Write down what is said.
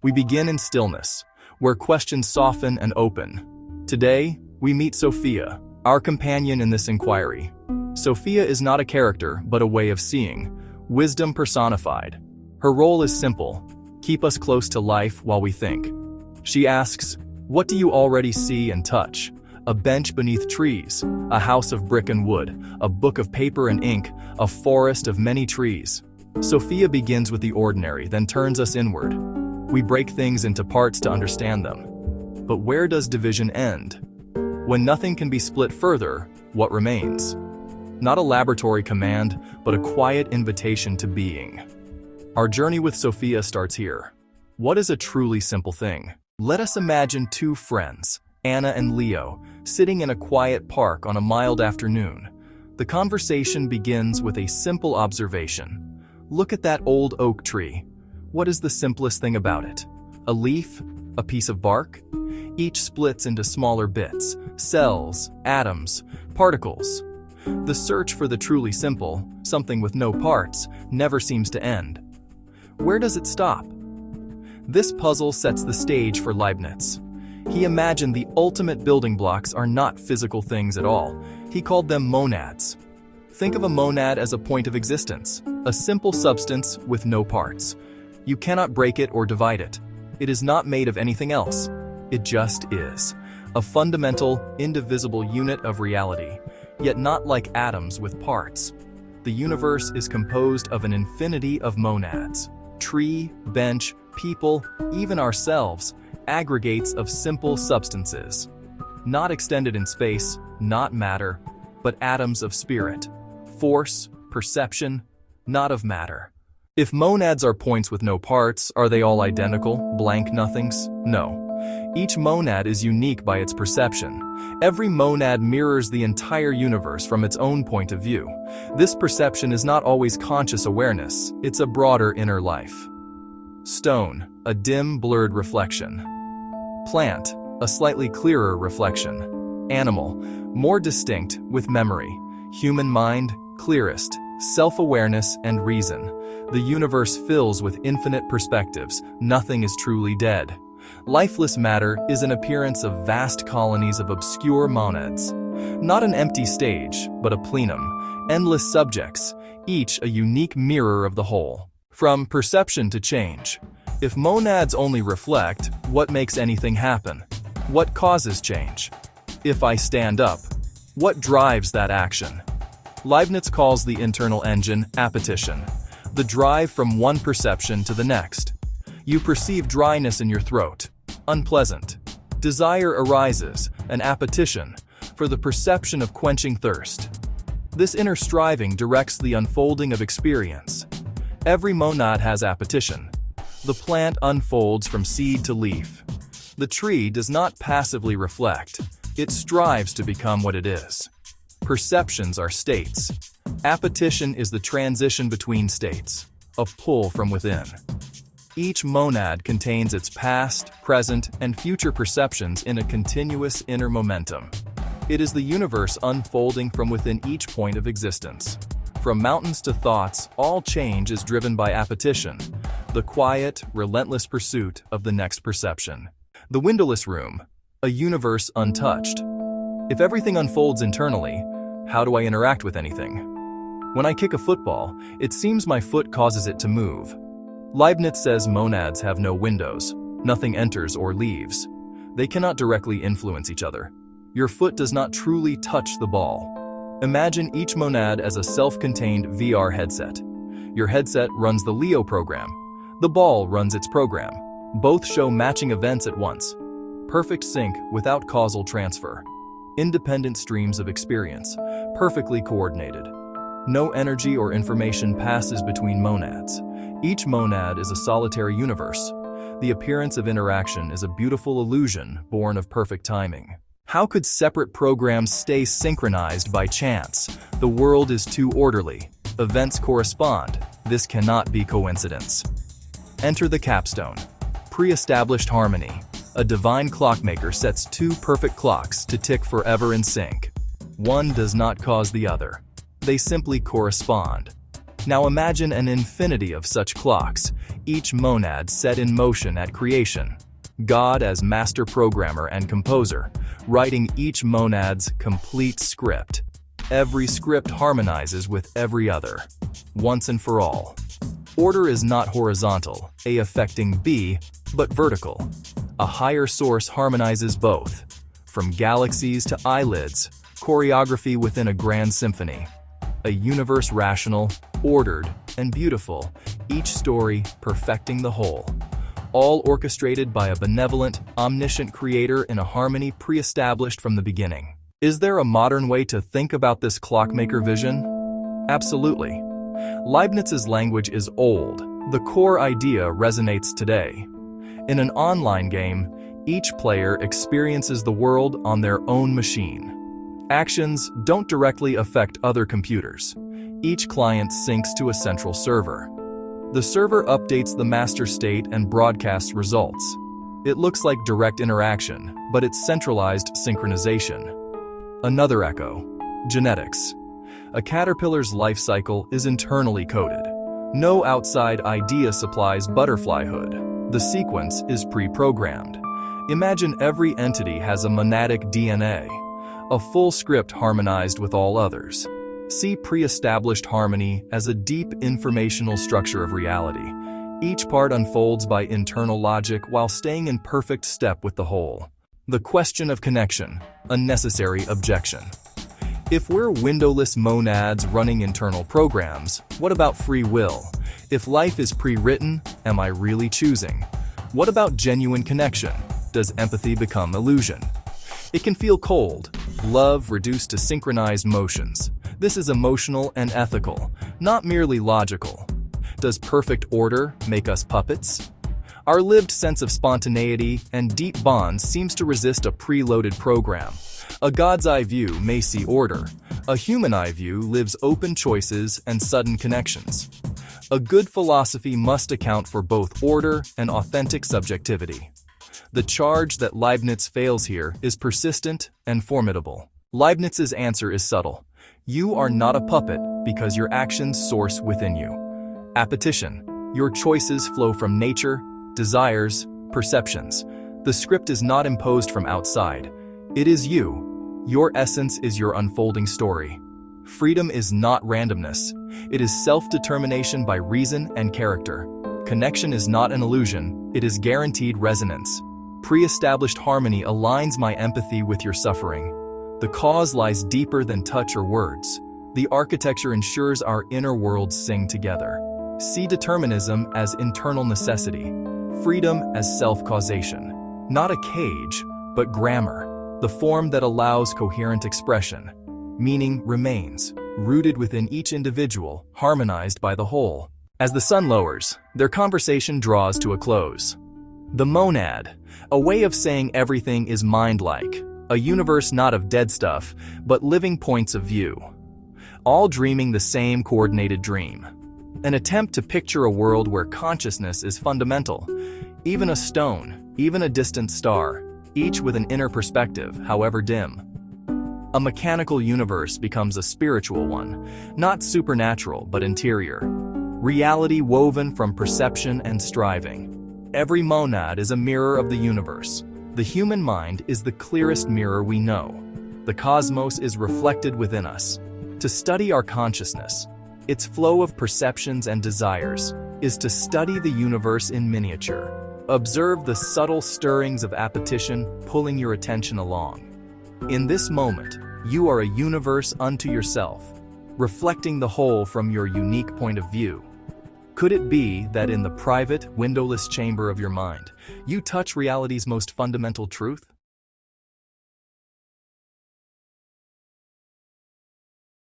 We begin in stillness, where questions soften and open. Today, we meet Sophia, our companion in this inquiry. Sophia is not a character, but a way of seeing, wisdom personified. Her role is simple: keep us close to life while we think. She asks, "What do you already see and touch? A bench beneath trees, a house of brick and wood, a book of paper and ink, a forest of many trees." Sophia begins with the ordinary, then turns us inward. We break things into parts to understand them. But where does division end? When nothing can be split further, what remains? Not a laboratory command, but a quiet invitation to being. Our journey with Sophia starts here. What is a truly simple thing? Let us imagine two friends, Anna and Leo, sitting in a quiet park on a mild afternoon. The conversation begins with a simple observation. Look at that old oak tree. What is the simplest thing about it? A leaf? A piece of bark? Each splits into smaller bits, cells, atoms, particles. The search for the truly simple, something with no parts, never seems to end. Where does it stop? This puzzle sets the stage for Leibniz. He imagined the ultimate building blocks are not physical things at all. He called them monads. Think of a monad as a point of existence, a simple substance with no parts. You cannot break it or divide it. It is not made of anything else. It just is. A fundamental, indivisible unit of reality, yet not like atoms with parts. The universe is composed of an infinity of monads. Tree, bench, people, even ourselves, aggregates of simple substances. Not extended in space, not matter, but atoms of spirit. Force, perception, not of matter. If monads are points with no parts, are they all identical, blank nothings? No. Each monad is unique by its perception. Every monad mirrors the entire universe from its own point of view. This perception is not always conscious awareness, it's a broader inner life. Stone, a dim, blurred reflection. Plant, a slightly clearer reflection. Animal, more distinct, with memory. Human mind, clearest, self-awareness and reason. The universe fills with infinite perspectives. Nothing is truly dead. Lifeless matter is an appearance of vast colonies of obscure monads. Not an empty stage, but a plenum. Endless subjects, each a unique mirror of the whole. From perception to change. If monads only reflect, what makes anything happen? What causes change? If I stand up, what drives that action? Leibniz calls the internal engine appetition, the drive from one perception to the next. You perceive dryness in your throat, unpleasant. Desire arises, an appetition, for the perception of quenching thirst. This inner striving directs the unfolding of experience. Every monad has appetition. The plant unfolds from seed to leaf. The tree does not passively reflect. It strives to become what it is. Perceptions are states. Appetition is the transition between states, a pull from within. Each monad contains its past, present, and future perceptions in a continuous inner momentum. It is the universe unfolding from within each point of existence. From mountains to thoughts, all change is driven by appetition, the quiet, relentless pursuit of the next perception. The windowless room, a universe untouched. If everything unfolds internally, how do I interact with anything? When I kick a football, it seems my foot causes it to move. Leibniz says monads have no windows. Nothing enters or leaves. They cannot directly influence each other. Your foot does not truly touch the ball. Imagine each monad as a self-contained VR headset. Your headset runs the Leo program. The ball runs its program. Both show matching events at once. Perfect sync without causal transfer. Independent streams of experience, perfectly coordinated. No energy or information passes between monads. Each monad is a solitary universe. The appearance of interaction is a beautiful illusion born of perfect timing. How could separate programs stay synchronized by chance? The world is too orderly. Events correspond. This cannot be coincidence. Enter the capstone. Pre-established harmony. A divine clockmaker sets two perfect clocks to tick forever in sync. One does not cause the other. They simply correspond. Now imagine an infinity of such clocks, each monad set in motion at creation. God as master programmer and composer, writing each monad's complete script. Every script harmonizes with every other, once and for all. Order is not horizontal, A affecting B, but vertical. A higher source harmonizes both. From galaxies to eyelids, choreography within a grand symphony. A universe rational, ordered, and beautiful, each story perfecting the whole. All orchestrated by a benevolent, omniscient creator in a harmony pre-established from the beginning. Is there a modern way to think about this clockmaker vision? Absolutely. Leibniz's language is old. The core idea resonates today. In an online game, each player experiences the world on their own machine. Actions don't directly affect other computers. Each client syncs to a central server. The server updates the master state and broadcasts results. It looks like direct interaction, but it's centralized synchronization. Another echo: genetics. A caterpillar's life cycle is internally coded. No outside idea supplies butterflyhood. The sequence is pre-programmed. Imagine every entity has a monadic DNA, a full script harmonized with all others. See pre-established harmony as a deep informational structure of reality. Each part unfolds by internal logic while staying in perfect step with the whole. The question of connection, a necessary objection. If we're windowless monads running internal programs, what about free will? If life is pre-written, am I really choosing? What about genuine connection? Does empathy become illusion? It can feel cold, love reduced to synchronized motions. This is emotional and ethical, not merely logical. Does perfect order make us puppets? Our lived sense of spontaneity and deep bonds seems to resist a preloaded program. A God's eye view may see order. A human eye view lives open choices and sudden connections. A good philosophy must account for both order and authentic subjectivity. The charge that Leibniz fails here is persistent and formidable. Leibniz's answer is subtle. You are not a puppet because your actions source within you. Appetition. Your choices flow from nature, desires, perceptions. The script is not imposed from outside. It is you. Your essence is your unfolding story. Freedom is not randomness. It is self-determination by reason and character. Connection is not an illusion. It is guaranteed resonance. Pre-established harmony aligns my empathy with your suffering. The cause lies deeper than touch or words. The architecture ensures our inner worlds sing together. See determinism as internal necessity. Freedom as self-causation. Not a cage, but grammar. The form that allows coherent expression. Meaning remains, rooted within each individual, harmonized by the whole. As the sun lowers, their conversation draws to a close. The monad, a way of saying everything is mind-like, a universe not of dead stuff, but living points of view. All dreaming the same coordinated dream. An attempt to picture a world where consciousness is fundamental. Even a stone, even a distant star, each with an inner perspective, however dim. A mechanical universe becomes a spiritual one, not supernatural but interior. Reality woven from perception and striving. Every monad is a mirror of the universe. The human mind is the clearest mirror we know. The cosmos is reflected within us. To study our consciousness, its flow of perceptions and desires, is to study the universe in miniature. Observe the subtle stirrings of appetition pulling your attention along. In this moment, you are a universe unto yourself, reflecting the whole from your unique point of view. Could it be that in the private, windowless chamber of your mind, you touch reality's most fundamental truth?